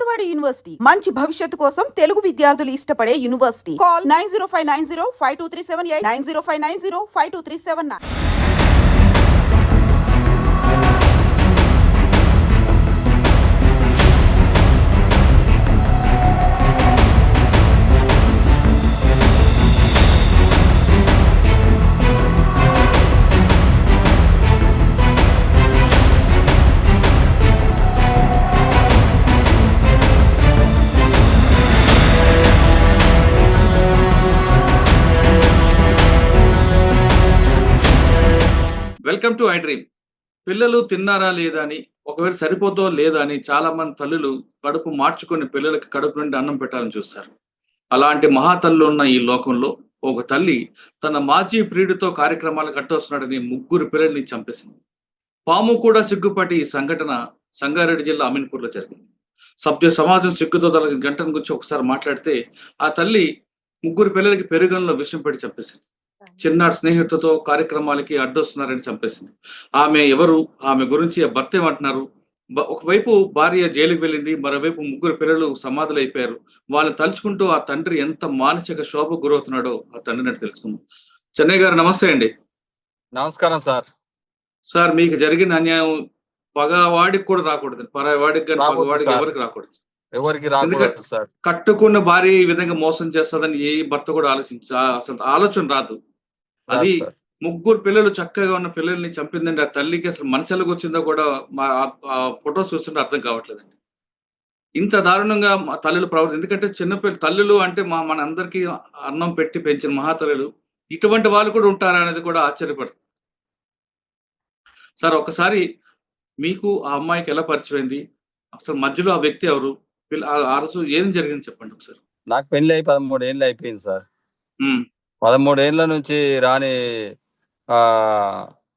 Marwadi university మంచి భవిష్యత్తు కోసం తెలుగు విద్యార్థులు ఇష్టపడే university. Call 9059052378 9059052379. Welcome to I dream. పిల్లలు తిన్నారా లేదా అని, ఒకవేళ సరిపోతో లేదా అని చాలా మంది తల్లులు కడుపు మార్చుకొని పిల్లలకి కడుపు నుండి అన్నం పెట్టాలని చూస్తారు. అలాంటి మహాతల్లు ఉన్న ఈ లోకంలో ఒక తల్లి తన మాజీ ప్రియుడితో కార్యక్రమాలు కట్టొస్తున్నాడని 3 పిల్లల్ని చంపేసింది. పాము కూడా సిగ్గుపట్టి ఈ సంఘటన సంగారెడ్డి జిల్లా అమీన్పూర్లో జరిగింది. సభ్య సమాజం సిగ్గుతో తన గంటను గురించి ఒకసారి మాట్లాడితే ఆ తల్లి 3 పిల్లలకి పెరుగంలో విషం పెట్టి చంపేసింది. చిన్నాడు స్నేహితులతో కార్యక్రమాలకి అడ్డొస్తున్నారని చంపేసింది. ఆమె ఎవరు, ఆమె గురించి ఆ భర్త ఏమంటున్నారు? ఒకవైపు భార్య జైలుకి వెళ్ళింది, మరోవైపు 3 పిల్లలు సమాధులు అయిపోయారు. వాళ్ళని తలుచుకుంటూ ఆ తండ్రి ఎంత మానసిక శోభ గురవుతున్నాడో ఆ తండ్రిని తెలుసుకుందాం. చెన్నై గారు నమస్తే అండి. నమస్కారం సార్. సార్, మీకు జరిగిన అన్యాయం పగవాడికి కూడా రాకూడదు, పరావాడికి కానీ పగవాడికి ఎవరికి రాకూడదు. ఎవరికి రాకూడదు సార్. కట్టుకున్న భార్య ఈ విధంగా మోసం చేస్తుందని ఏ భర్త కూడా అసలు ఆలోచన రాదు. అది 3 పిల్లలు చక్కగా ఉన్న పిల్లల్ని చంపిందండి. ఆ తల్లికి అసలు మనసులోకి వచ్చిందో కూడా ఫొటోస్ చూస్తుంటే అర్థం కావట్లేదండి. ఇంత దారుణంగా తల్లులు ప్రవర్తి, ఎందుకంటే చిన్నపిల్లలు తల్లులు అంటే మన అందరికీ అన్నం పెట్టి పెంచిన మహాతల్లులు, ఇటువంటి వాళ్ళు కూడా ఉంటారా అనేది కూడా ఆశ్చర్యపడుతుంది. సార్, ఒకసారి మీకు ఆ అమ్మాయికి ఎలా పరిచయమైంది, అసలు మధ్యలో ఆ వ్యక్తి ఎవరు, ఆ రోజు ఏం జరిగింది చెప్పండి ఒకసారి. నాకు పెళ్లి అయి 13 ఏళ్ళు అయిపోయింది సార్. 13 ఏళ్ళ నుంచి రాని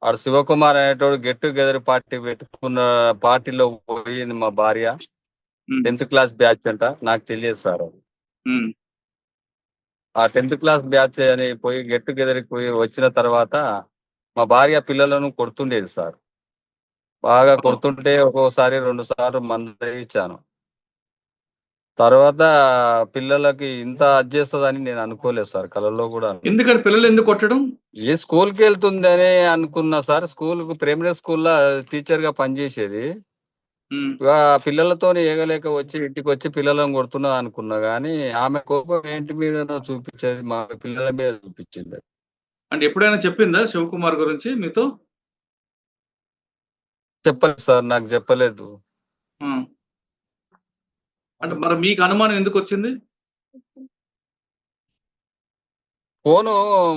ఆడు శివకుమార్ అనేటోడు గెట్ టుగెదర్ పార్టీ పెట్టుకున్న పార్టీలో పోయింది మా భార్య. 10th క్లాస్ బ్యాచ్ అంట, నాకు తెలియదు సార్. ఆ 10th క్లాస్ బ్యాచ్ అని పోయి గెట్ టుగెదర్కి పోయి వచ్చిన తర్వాత మా భార్య పిల్లలను కొడుతుండేది సార్. బాగా కొడుతుంటే ఒక్కోసారి 2 సార్లు మందు ఇచ్చాను. తర్వాత పిల్లలకి ఇంత చేస్తుందని నేను అనుకోలేదు సార్, కళలో కూడా. ఎందుకంటే పిల్లలు ఎందుకు కొట్టడం? ఏ స్కూల్కి వెళ్తుందని అనుకున్నా సార్. స్కూల్కి ప్రైమరీ స్కూల్లో టీచర్ గా పనిచేసేది. పిల్లలతో ఏగలేక వచ్చి ఇంటికి వచ్చి పిల్లలను కొడుతున్నా అనుకున్నా, కానీ ఆమె కోపం ఏంటి మీద చూపించేది, మా పిల్లల మీద చూపించింది. అంటే ఎప్పుడైనా చెప్పిందా శివకుమార్ గురించి మీతో? చెప్పలేదు సార్, నాకు చెప్పలేదు. అంటే మరి మీకు అనుమానం ఎందుకు వచ్చింది? ఫోను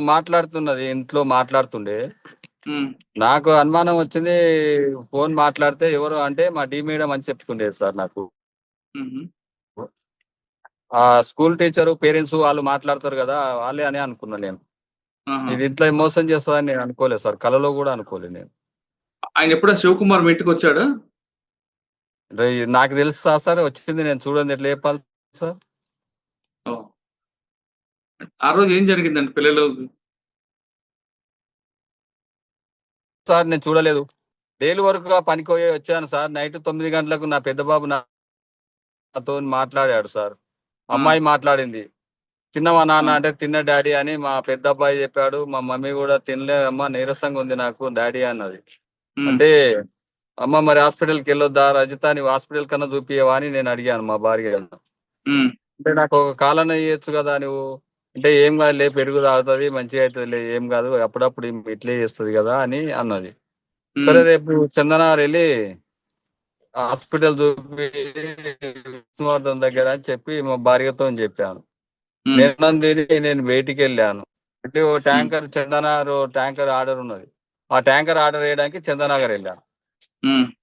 మాట్లాడుతున్నది, ఇంట్లో మాట్లాడుతుండే. నాకు అనుమానం వచ్చింది. ఫోన్ మాట్లాడితే ఎవరు అంటే మా డి మేడం అని చెప్తుండేది సార్ నాకు. ఆ స్కూల్ టీచరు పేరెంట్స్ వాళ్ళు మాట్లాడతారు కదా, వాళ్ళే అని అనుకున్నా నేను. ఇది ఇంట్లో మోసం చేస్తుందని నేను అనుకోలేదు సార్, కలలో కూడా అనుకోలేదు నేను. ఆయన ఎప్పుడైనా శివకుమార్ మీ ఇంటికి వచ్చాడా? నాకు తెలుసు సార్, వచ్చింది, నేను చూడండి ఎట్లా చెప్పాలి సార్. ఆ రోజు ఏం జరిగిందండి పిల్లలు? సార్ నేను చూడలేదు, డైలీ వర్క్ గా పనికి వచ్చాను సార్. నైట్ 9 గంటలకు నా పెద్ద బాబు నాతో మాట్లాడాడు సార్. అమ్మాయి మాట్లాడింది, తిన్నవా నాన్న అంటే తిన్న డాడీ అని మా పెద్ద అబ్బాయి చెప్పాడు. మా మమ్మీ కూడా తినలే అమ్మ, నీరసంగా ఉంది నాకు డాడీ అన్నది. అంటే అమ్మ మరి హాస్పిటల్కి వెళ్ళొద్దా రజిత, నీవు హాస్పిటల్ కన్నా చూపియవా అని నేను అడిగాను మా భార్య. అంటే నాకు ఒక కాలన చేయొచ్చు కదా నువ్వు అంటే, ఏం కాదు లే, పెరుగు తాగుతుంది మంచిగా అవుతుంది లే, ఏం కాదు అప్పుడప్పుడు ఇట్లే చేస్తుంది కదా అని అన్నది. సరే రేపు చందనార్ వెళ్ళి హాస్పిటల్ చూపి విష్ణువర్ధన్ దగ్గర అని చెప్పి మా భార్యతో చెప్పాను. నేను బయటికి వెళ్ళాను. అంటే ఓ ట్యాంకర్ చందనార్ ట్యాంకర్ ఆర్డర్ ఉన్నది, ఆ ట్యాంకర్ ఆర్డర్ వేయడానికి చందనగర్ వెళ్ళాను.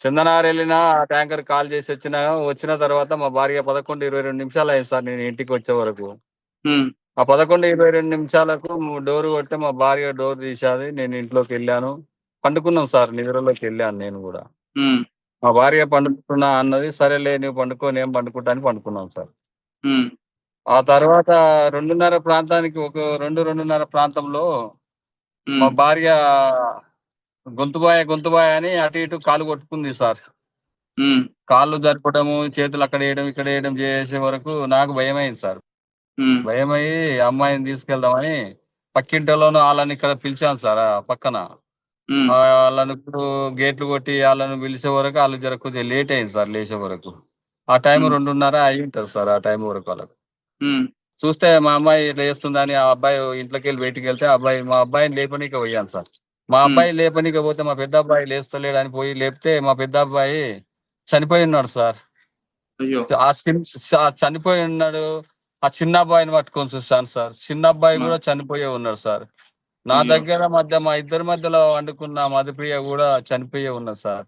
చందనగర్ వెళ్ళినా ఆ ట్యాంకర్ కాల్ చేసి వచ్చిన తర్వాత మా భార్య 11:22 నిమిషాలు అయింది సార్ నేను ఇంటికి వచ్చే వరకు. ఆ 11:22 నిమిషాలకు డోర్ కొట్టే మా భార్య డోర్ తీసేది. నేను ఇంట్లోకి వెళ్ళాను, పండుకున్నాం సార్, నిద్రలోకి వెళ్ళాను నేను కూడా. మా భార్య పండుకుంటున్నా అన్నది, సరేలే నువ్వు పండుకో నేను పండుకుంటా అని పండుకున్నాం సార్. ఆ తర్వాత 2:30 ప్రాంతానికి, ఒక 2:30 ప్రాంతంలో మా భార్య గొంతుబాయ అని అటు ఇటు కాలు కొట్టుకుంది సార్. కాళ్ళు జరపడము, చేతులు అక్కడ వేయడం ఇక్కడ వేయడం చేసే వరకు నాకు భయమైంది సార్. ఉమ్, భయమయ్యి అమ్మాయిని తీసుకెళ్దామని పక్కింటిలోను వాళ్ళని ఇక్కడ పిలిచాను సార్ పక్కన. ఉమ్, వాళ్ళను ఇప్పుడు గేట్లు కొట్టి వాళ్ళను పిలిచే వరకు వాళ్ళు జర కొద్దిగా లేట్ అయింది సార్ లేచే వరకు. ఆ టైం ఉమ్, 2:30 అయి ఉంటుంది సార్ ఆ టైం వరకు వాళ్ళకు. ఉమ్, చూస్తే మా అమ్మాయి ఇట్లా చేస్తుందని ఆ అబ్బాయి ఇంట్లోకి వెళ్ళి బయటికి వెళ్తే మా అబ్బాయిని లేపనీకి పోయాను సార్. మా ఉమ్. అబ్బాయి లేపనీకి పోతే మా పెద్ద అబ్బాయి లేస్తలేడని పోయి లేపితే మా పెద్ద అబ్బాయి చనిపోయి ఉన్నాడు సార్. అయ్యో. చనిపోయి ఉన్నాడు. ఆ చిన్న అబ్బాయిని పట్టుకొని చూస్తాను సార్. చిన్న అబ్బాయి ఆ, కూడా చనిపోయే ఉన్నాడు సార్. నా అయ్యో. దగ్గర మా ఇద్దరి మధ్యలో వండుకున్న మధుప్రియ కూడా చనిపోయే ఉన్నది సార్.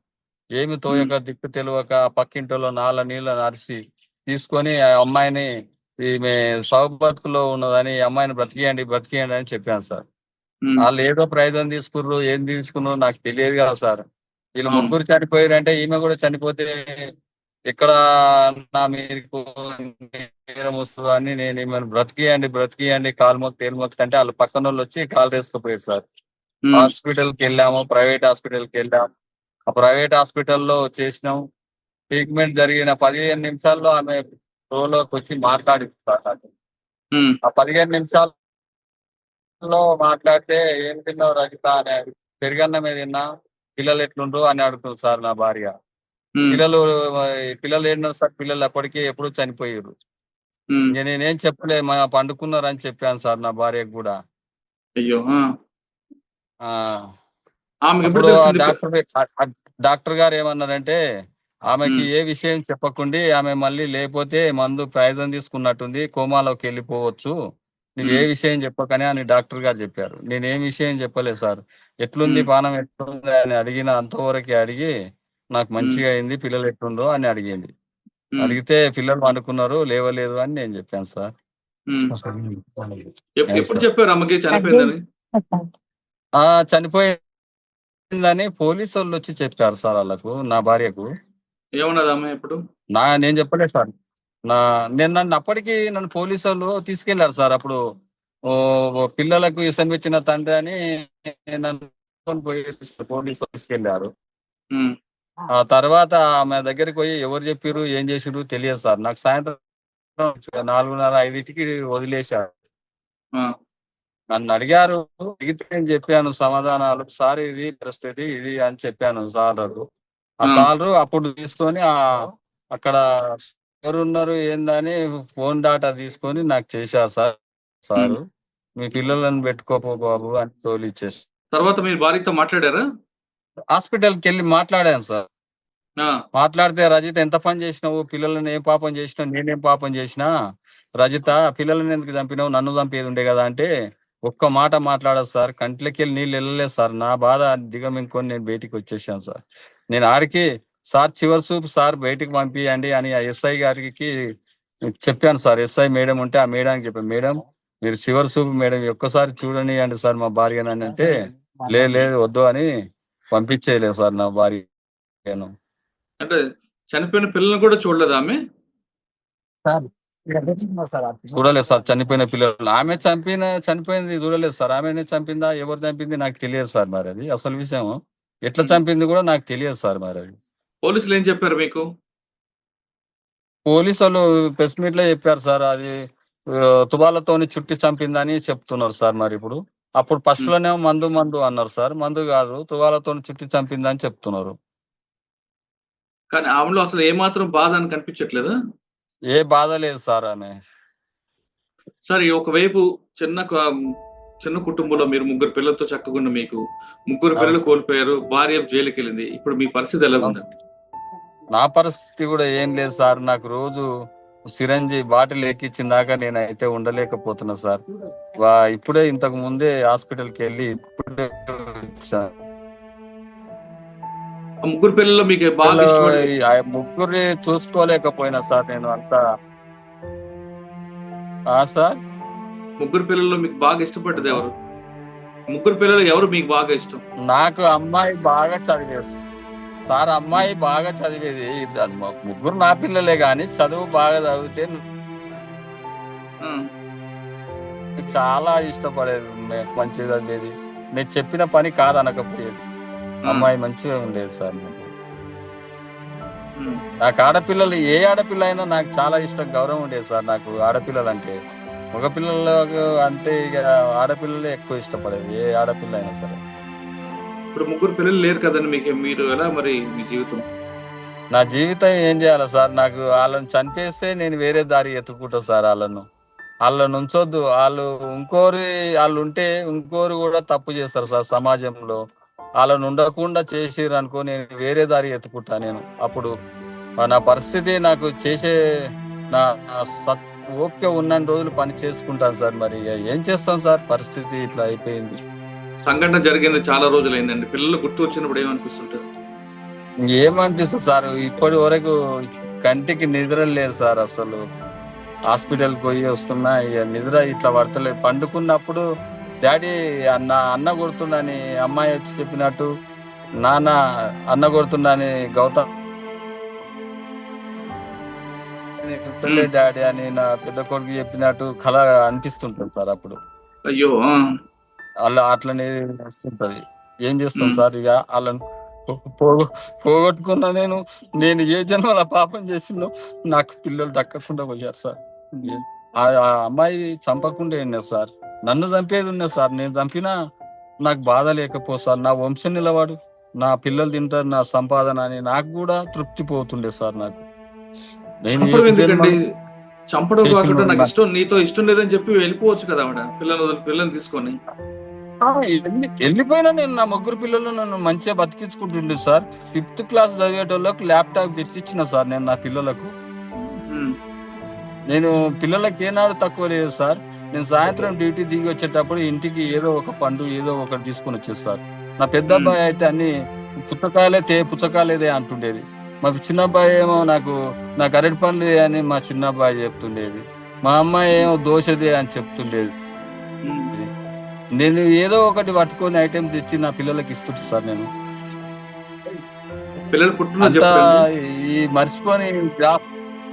ఏమి ఉమ్, తోయక దిక్కు తెలియక పక్కింటిలో నీళ్ళ నరిసి తీసుకొని ఆ అమ్మాయిని ఈమె సౌబతుకులో ఉన్నదని ఈ అమ్మాయిని బ్రతికియండి అని చెప్పాను సార్. ఉమ్, వాళ్ళు ఏదో ప్రైజం తీసుకుర్రు ఏం తీసుకున్నారు నాకు తెలియదు కదా సార్. వీళ్ళు అవును. ముగ్గురు చనిపోయారంటే ఈమె కూడా చనిపోతే ఎక్కడ నా మీకు నేరం వస్తుందో అని నేను ఈమెను బ్రతికియండి కాలు మొక్కి తేలు మొక్కి అంటే వాళ్ళు పక్కన వాళ్ళు వచ్చి కాలు వేసుకుపోయారు సార్. ఉమ్, హాస్పిటల్కి వెళ్ళాము, ప్రైవేట్ హాస్పిటల్కి వెళ్ళాము. ఆ ప్రైవేట్ హాస్పిటల్లో చేసినాం. ట్రీట్మెంట్ జరిగిన 15 నిమిషాల్లో ఆమె రోలోకి వచ్చి మాట్లాడింది సార్ నాకు. ఉమ్, ఆ 15 నిమిషాల్లో మాట్లాడితే ఏం తిన్నావు రజిత అని పెరుగన్నమే తిన్నా, పిల్లలు ఎట్లుండ్రు అని అడుగుతుంది సార్ నా భార్య. ఉమ్, పిల్లలు పిల్లలు ఏంటో సార్, పిల్లలు ఎప్పుడు చనిపోయారు. ఉమ్. నేనేం చెప్పలే మా పండుకున్నారని చెప్పాను సార్ నా భార్యకు కూడా. అయ్యో. ఆ. ఆ ఆమెకు ఎప్పుడు అప్పుడు ఆ తెలిసింది డాక్టర్ గారు ఏమన్నారంటే ఆమెకి ఉమ్, ఏ విషయం చెప్పకుండి ఆమె మళ్ళీ లేకపోతే మందు ప్రయోజనం తీసుకున్నట్టుంది, కోమాలోకి వెళ్ళిపోవచ్చు, నువ్వు ఏ ఉమ్, విషయం చెప్పకనే అని డాక్టర్ గారు చెప్పారు. నేనేం విషయం చెప్పలేదు సార్. ఎట్లుంది ఉమ్, పానం ఎట్లుంది అని అడిగిన అంతవరకే అడిగి నాకు ఉమ్, మంచిగా అయింది, పిల్లలు ఎట్లుండ్రో అని అడిగింది. ఉమ్, అడిగితే పిల్లలు పండుకున్నారు లేవలేదు అని నేను చెప్పాను సార్. ఉమ్. అది ఎప్పుడు సార్. చెప్పారు అమ్మకి చనిపోయిందని? చనిపోయిందని పోలీసు వాళ్ళు వచ్చి చెప్పారు సార్ వాళ్ళకు, నా భార్యకు. ఏమన్నది అమ్మ ఎప్పుడు? నేను చెప్పలేదు సార్. నన్ను పోలీసు వాళ్ళు తీసుకెళ్లారు సార్ అప్పుడు. పిల్లలకు ఇష్టం ఇచ్చిన తండ్రి అని నన్ను తీసుకొని పోయి పోలీసు వాళ్ళు తీసుకెళ్లారు. ఉమ్, ఆ తర్వాత ఆమె దగ్గరికి పోయి ఎవరు చెప్పిర్రు ఏం చేసిర్రు తెలియదు సార్. నాకు సాయంత్రం 4:30, 5కి వదిలేశారు. ఆ, నన్ను అడిగారు, అడిగితే నేను చెప్పాను సమాధానాలు. సార్ ఇది పరిస్థితి ఇది అని చెప్పాను సార్లు. ఆ ఆ, సార్లు అప్పుడు తీసుకొని అక్కడ ఎవరున్నారు ఏందని ఫోన్ డాటా తీసుకొని నాకు చేశారు సార్. ఉమ్. సారు మీ పిల్లలను పెట్టుకోపో బాబు అని తోలిచ్చేసి తర్వాత మీరు భార్యతో మాట్లాడారా? హాస్పిటల్కి వెళ్ళి మాట్లాడాను సార్. ఆ, మాట్లాడితే రజిత ఎంత పని చేసినావు, పిల్లలను ఏం పాపం చేసినావు, నేనేం పాపం చేసినా, రజిత పిల్లలను ఎందుకు చంపినావు, నన్ను చంపేది ఉండే కదా అంటే ఒక్క మాట మాట్లాడదు సార్. కంట్లోకి వెళ్ళి నీళ్ళు వెళ్ళలేదు సార్. నా బాధ దిగమింగుకొని నేను బయటికి వచ్చేసాను సార్. నేను ఆడికి సార్ చివరి చూపు సార్ బయటికి పంపియండి అని ఆ ఎస్ఐ గారికి చెప్పాను సార్. ఎస్ఐ మేడం ఉంటే ఆ మేడానికి చెప్పాను, మేడం మీరు చివరి చూపు మేడం ఒక్కసారి చూడనియండి సార్ మా భార్యనని అంటే లేదు వద్దు అని పంపించేయలేదు సార్ నా భార్యను. అంటే చనిపోయిన పిల్లల్ని కూడా చూడలేదు ఆమె? చూడలేదు సార్ చనిపోయిన పిల్లలు. ఆమె చనిపోయింది చూడలేదు సార్. ఆమెనే చంపిందా ఎవరు చంపింది నాకు తెలియదు సార్. మరి అది అసలు విషయం ఎట్లా ఉమ్. చంపింది కూడా నాకు తెలియదు సార్. మరి అది పోలీసులు ఏం చెప్పారు మీకు? పోలీసు వాళ్ళు ప్రెస్ మీట్ లో చెప్పారు సార్. అది తువాలతోని చుట్టి చంపిందని చెప్తున్నారు సార్. మరి ఇప్పుడు అప్పుడు ఫస్ట్ ఉమ్. లోనేమో మందు అన్నారు సార్. మందు కాదు తువాలతోని చుట్టి చంపిందని చెప్తున్నారు. కానీ ఆమెలో అసలు ఏమాత్రం బాధ అని కనిపించట్లేదా? ఏ బాధ లేదు సార్ ఆమె. సరే, ఒకవైపు చిన్న కుటుంబంలో మీరు ముగ్గురు పిల్లలతో చక్కగున్న మీకు ముగ్గురు పిల్లలు కోల్పోయారు, భార్య జైలుకి వెళ్ళింది. ఇప్పుడు మీ పరిస్థితి ఎలా ఉందండి? నా పరిస్థితి కూడా ఏం లేదు సార్. నాకు రోజు సిరంజి బాటిల్ ఎక్కించిందాక నేనైతే ఉండలేకపోతున్నా సార్. ఇప్పుడే ఇంతకు ముందే హాస్పిటల్కి వెళ్ళి ఇప్పుడే వచ్చాను. ఆ ముగ్గురు పిల్లల్లో మీకు బాగా ఇష్టపడే ఆ ముగ్గురిని చూసుకోలేకపోయినా సార్ నేను అంతా. సార్ ముగ్గురు పిల్లల్లో మీకు బాగా ఇష్టపడ్డది ఎవరు? ముగ్గురు పిల్లలు ఎవరు మీకు బాగా ఇష్టం? నాకు అమ్మాయి బాగా చదివేది సార్. అమ్మాయి బాగా చదివేది. అది ముగ్గురు నా పిల్లలే గాని చదువు బాగా చదివితే ఆ, చాలా ఇష్టపడేది. మంచిగా చదివేది. నేను చెప్పిన పని కాదనకపోయేది. ఆ. అమ్మాయి మంచిగా ఉండేది సార్ నాకు. ఉమ్, నాకు ఆడపిల్లలు ఏ ఆడపిల్ల అయినా నాకు చాలా ఇష్టం, గౌరవం ఉండేది సార్ నాకు ఆడపిల్లలు అంటే. మగపిల్లలకు అంటే ఇక ఆడపిల్లలే ఎక్కువ ఇష్టపడేది, ఏ ఆడపిల్ల అయినా సరే. ఇప్పుడు ముగ్గురు పిల్లలు లేరు కదండి మీకు, మీరు ఎలా మరి మీ జీవితం? నా జీవితం ఏం చేయాలి సార్? నాకు వాళ్ళని చంపేస్తే నేను వేరే దారి ఎత్తుకుంటా సార్. వాళ్ళని ఉంచొద్దు. వాళ్ళు ఉంటే ఇంకోరు కూడా తప్పు చేస్తారు సార్ సమాజంలో. వాళ్ళని ఉండకుండా చేసిర్రు అనుకో, నేను వేరే దారి ఎత్తుకుంటా నేను. అప్పుడు నా పరిస్థితి నాకు నా నా సత్ ఓపిక ఉన్నన్ని రోజులు పని చేసుకుంటాను సార్. మరి ఇక ఏం చేస్తాం సార్, పరిస్థితి ఇట్లా అయిపోయింది. సంఘటన జరిగింది చాలా రోజులు అయిందండి, పిల్లలు గుర్తు వచ్చినప్పుడు ఏమనిపిస్తుంటారు? ఏమనిపిస్తుంది సార్, ఇప్పటి వరకు కంటికి నిద్ర లేదు సార్. అసలు హాస్పిటల్ పోయి వస్తున్నా, ఇక నిద్ర ఇట్లా పడతలేదు. పండుకున్నప్పుడు డాడీ అన్న కొడుతుండని అమ్మాయి వచ్చి చెప్పినట్టు, నాన్న అన్న కొడుతుండని గౌతమ్ డాడీ అని నా పెద్ద కొడుకు చెప్పినట్టు కళ అనిపిస్తుంటుంది సార్. అప్పుడు అయ్యో. అలా అట్లనే వస్తుంటది. ఏం చేస్తాం ఉమ్, సార్? ఇక వాళ్ళని పోగొట్టుకున్నా నేను ఏ జన్మల పాపం చేసిందో నాకు పిల్లలు దక్కకుండా పోయారు సార్. ఆ అమ్మాయి చంపకుండా ఉన్నది సార్, నన్ను చంపేది ఉన్నది సార్. నేను చంపినా నాకు బాధ లేకపో సార్. నా వంశం నిలవాడు, నా పిల్లలు తింటారు, నా సంపాదన అని నాకు కూడా తృప్తి పోతుండే సార్. నాకు నేను చంపడం ఎందుకండి? చంపడం కాకుండా నాకు చేసిన నీతో ఇష్టం లేదని చెప్పి వెళ్ళిపోవచ్చు కదా ఆవిడ, పిల్లల్ని తీసుకొని. వెళ్ళిపోయినా నేను నా ముగ్గురు పిల్లలు నన్ను మంచిగా బతికించుకుంటుండే సార్. 5th క్లాస్ చదివేటోళ్ళకి ల్యాప్టాప్ తెచ్చిచ్చిన సార్ నేను నా పిల్లలకు. ఉమ్, నేను పిల్లలకి ఏనాడు తక్కువ లేదు సార్. నేను సాయంత్రం డ్యూటీ దిగి వచ్చేటప్పుడు ఇంటికి ఏదో ఒక పండు ఏదో ఒకటి తీసుకొని వచ్చేది సార్. నా పెద్ద అబ్బాయి అయితే అన్ని పుచ్చకాయలేదే అంటుండేది. మా చిన్న అబ్బాయి ఏమో నాకు అరటి పండ్లు అని మా చిన్న అబ్బాయి చెప్తుండేది. మా అమ్మాయి ఏమో దోశదే అని చెప్తుండేది. ఉమ్. నేను ఏదో ఒకటి పట్టుకొని ఐటెం తెచ్చి నా పిల్లలకి ఇస్తుంటా సార్. నేను పిల్లలు పుట్టినరోజు అంతా చెప్పండి.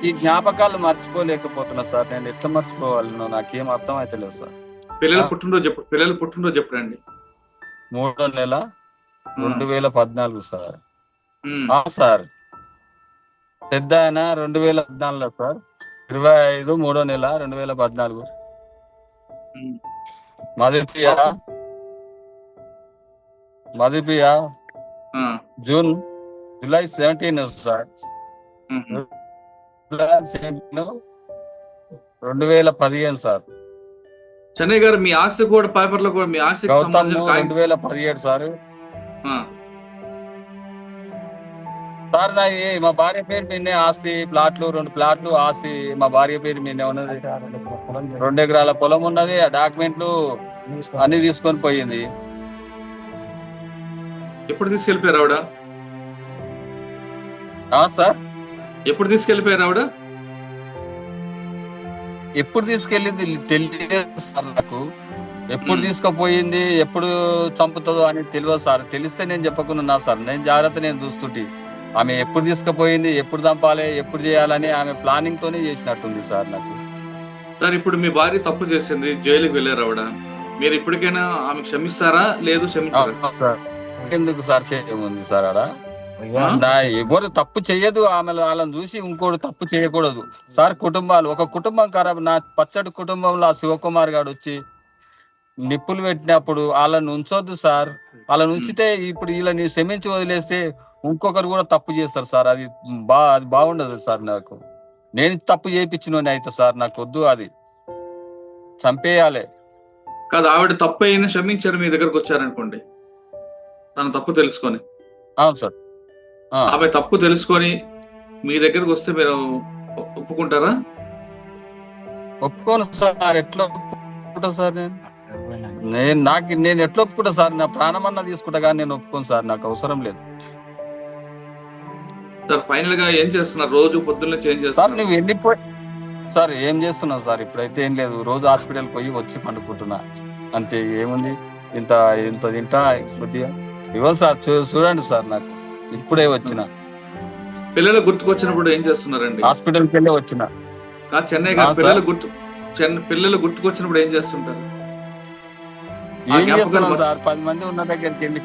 ఈ జ్ఞాపకాలు మర్చిపోలేకపోతున్నా సార్. నేను ఎట్లా మర్చిపోవాలనో నాకేం అర్థం అయితే లేదు సార్. పిల్లలు పుట్టినరోజు చెప్పండి. 3వ నెల 2014 సార్. ఉమ్, సార్ పెద్ద ఆయన 2014 సార్. 25 3వ నెల 2014. ఉమ్. మధుపియ ఆ, జూలై 17 సార్. ఉమ్. July 17 2015 sir. చెన్నై గారు, మీ ఆస్తి కూడా పేపర్లో కూడా మీ ఆస్తికి గౌతమ్ సంబంధించిన 2017 సార్. ఆ, సార్ మా భార్య పేరు మీదనే ఆస్తి, 2 ప్లాట్లు ఆస్తి మా భార్య పేరు మీదనే ఉన్నది. 2 ఎకరాల పొలం ఉన్నది. ఆ డాక్యుమెంట్లు అన్ని తీసుకొని పోయింది. ఎప్పుడు తీసుకెళ్ళిపోయారు ఆవిడ? సార్ ఎప్పుడు తీసుకెళ్ళిపోయారు ఆవిడ? ఎప్పుడు తీసుకెళ్ళింది తెలియదు సార్ నాకు. ఎప్పుడు తీసుకుపోయింది, ఎప్పుడు చంపుతుందో అని తెలియదు సార్. తెలిస్తే నేను చెప్పకున్నా సార్. నేను జాగ్రత్త చూస్తుంటే ఆమె ఎప్పుడు తీసుకుపోయింది, ఎప్పుడు చంపాలి, ఎప్పుడు చేయాలని ఆమె ప్లానింగ్ తోనే చేసినట్టుంది సార్ నాకు. సార్, ఇప్పుడు మీ భార్య తప్పు చేసింది, జైలుకి వెళ్ళారు ఆవిడ. మీరు ఇప్పటికైనా ఆమె క్షమిస్తారా, లేదు క్షమించారా? సార్ ఎందుకు సార్ ఉంది సార్ ఆడ? ఎవరు తప్పు చెయ్యదు, వాళ్ళని చూసి ఇంకోటి తప్పు చేయకూడదు సార్. ఒక కుటుంబం ఖరాబ్. నా పచ్చడి కుటుంబంలో ఆ శివకుమార్ గారు వచ్చి నిప్పులు పెట్టినప్పుడు వాళ్ళని ఉంచొద్దు సార్. వాళ్ళని ఉంచితే ఇప్పుడు వీళ్ళని క్షమించి వదిలేస్తే ఇంకొకరు కూడా తప్పు చేస్తారు సార్. అది బాగుండదు సార్. నేను తప్పు చేయించిన అయితే సార్ నాకు వద్దు, అది చంపేయాలి. కాదు, ఆవిడ తప్పు అయినా క్షమించారు, మీ దగ్గరకు వచ్చారనుకోండి, తన తప్పు తెలుసుకొని. అవును సార్. ఆమె తప్పు తెలుసుకొని మీ దగ్గరకు వస్తే మీరు ఒప్పుకుంటారా? ఒప్పుకోను సార్. ఎట్లా ఒప్పుకుంటా సార్? నేను ఎట్లా ఒప్పుకుంటా సార్? నా ప్రాణమన్నా తీసుకుంటా కానీ నేను ఒప్పుకోను సార్. నాకు అవసరం లేదు సార్. ఫైనల్ గా ఏం చేస్తున్నారు? రోజు పొద్దున్నే చేంజ్ సార్. చేస్తున్నారు? నువ్వు వెళ్ళిపోయి సార్ ఏం చేస్తున్నావు సార్? ఇప్పుడైతే ఏం లేదు, రోజు హాస్పిటల్ పోయి వచ్చి పండుకుంటున్నా అంతే. ఏముంది, ఇంత తింటా కొద్దిగా. ఇవ్వ సార్, చూడండి సార్, నాకు ఇప్పుడే వచ్చిన. పిల్లలు గుర్తుకొచ్చినప్పుడు ఏం చేస్తున్నారండి? హాస్పిటల్కి వెళ్ళి వచ్చిన. చెన్నై గారు, పిల్లలు గుర్తుకొచ్చినప్పుడు ఏం చేస్తుంటారు? ఏం చేస్తున్నాం సార్? 10 మంది ఉన్న దగ్గరికి వెళ్ళి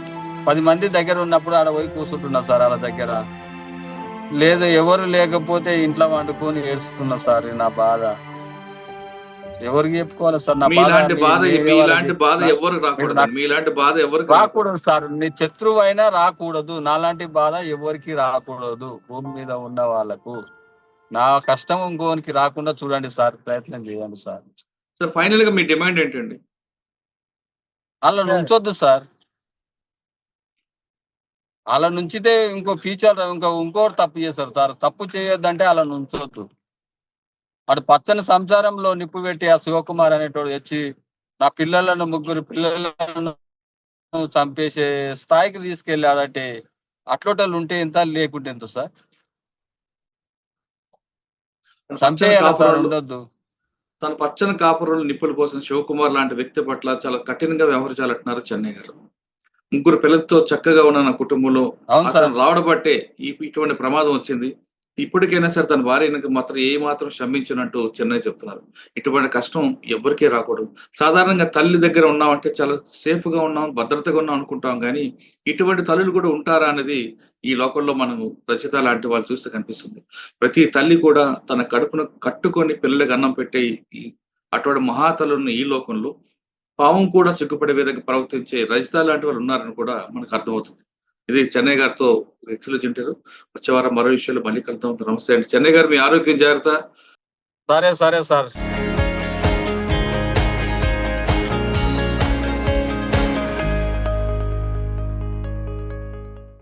10 మంది దగ్గర ఉన్నప్పుడు ఆడ పోయి కూర్చుంటున్నా సార్. వాళ్ళ దగ్గర లేదు, ఎవరు లేకపోతే ఇంట్లో వండుకొని ఏడుస్తున్నా సార్. నా బాధ ఎవరికి చెప్పుకోవాలి సార్? నా బాధ మీలాంటి బాధ మీడియా వాళ్ళకి మీలాంటి బాధ నా- ఎవరికి మీరు రాకూడదు. నాకు మీలాంటి బాధ ఎవరికి రాకూడదు. రాకూడదు సార్. నీ శత్రువు అయినా రాకూడదు. నాలాంటి బాధ ఎవరికి రాకూడదు. భూమి మీద ఉన్న వాళ్ళకు నా కష్టం ఇంకోనికి రాకుండా చూడండి సార్. ప్రయత్నం చేయండి సార్. సార్ ఫైనల్ గా మీ డిమాండ్ ఏంటండి? అలా ఉంచొద్దు సార్. అలా నుంచితే ఇంకో ఫ్యూచర్ ఇంకోటి తప్పు చేస్తారు సార్. తప్పు చేయొద్దంటే అలా ఉంచొద్దు. అటు పచ్చని సంసారంలో నిప్పు పెట్టి ఆ శివకుమార్ అనేటోడు వచ్చి నా పిల్లలను, ముగ్గురు పిల్లలను చంపేసే స్థాయికి తీసుకెళ్ళాడంటే అట్లోటలు ఉంటే ఎంత, లేకుంటే ఎంత సార్? పచ్చని చంపేయాలి సార్, కాపురాలు ఉండొద్దు. తన పచ్చని కాపురాలు నిప్పులు పోసిన శివకుమార్ లాంటి వ్యక్తి పట్ల చాలా కఠినంగా వ్యవహరించాలంటున్నారు చెన్నై గారు. ముగ్గురు పిల్లలతో చక్కగా ఉన్న నా కుటుంబంలో అవును సార్. అతను రావడం బట్టే ఇటువంటి ప్రమాదం వచ్చింది. ఇప్పటికైనా సరే తన భార్యకి మాత్రం ఏ మాత్రం క్షమించినట్టు చెన్నై చెప్తున్నారు. ఇటువంటి కష్టం ఎవరికీ రాకూడదు. సాధారణంగా తల్లి దగ్గర ఉన్నామంటే చాలా సేఫ్ గా ఉన్నాం, భద్రతగా ఉన్నాం అనుకుంటాం, కానీ ఇటువంటి తల్లులు కూడా ఉంటారా అనేది ఈ లోకంలో మనం రచిత లాంటి వాళ్ళు చూస్తే కనిపిస్తుంది. ప్రతి తల్లి కూడా తన కడుపును కట్టుకొని పిల్లలకు అన్నం పెట్టే అటువంటి మహాతల్లున్న ఈ లోకంలో పావం కూడా సిగ్గుపడే విధంగా ప్రవర్తించే రజిత లాంటి వాళ్ళు ఉన్నారని కూడా మనకు అర్థమవుతుంది. ఇది చెన్నై గారితో వ్యక్తులు తింటారు. వచ్చే వారం మరో విషయంలో మళ్ళీ కలుద్దాం. నమస్తే అండి చెన్నై గారు, మీ ఆరోగ్యం జాగ్రత్త. సరే సరే సార్.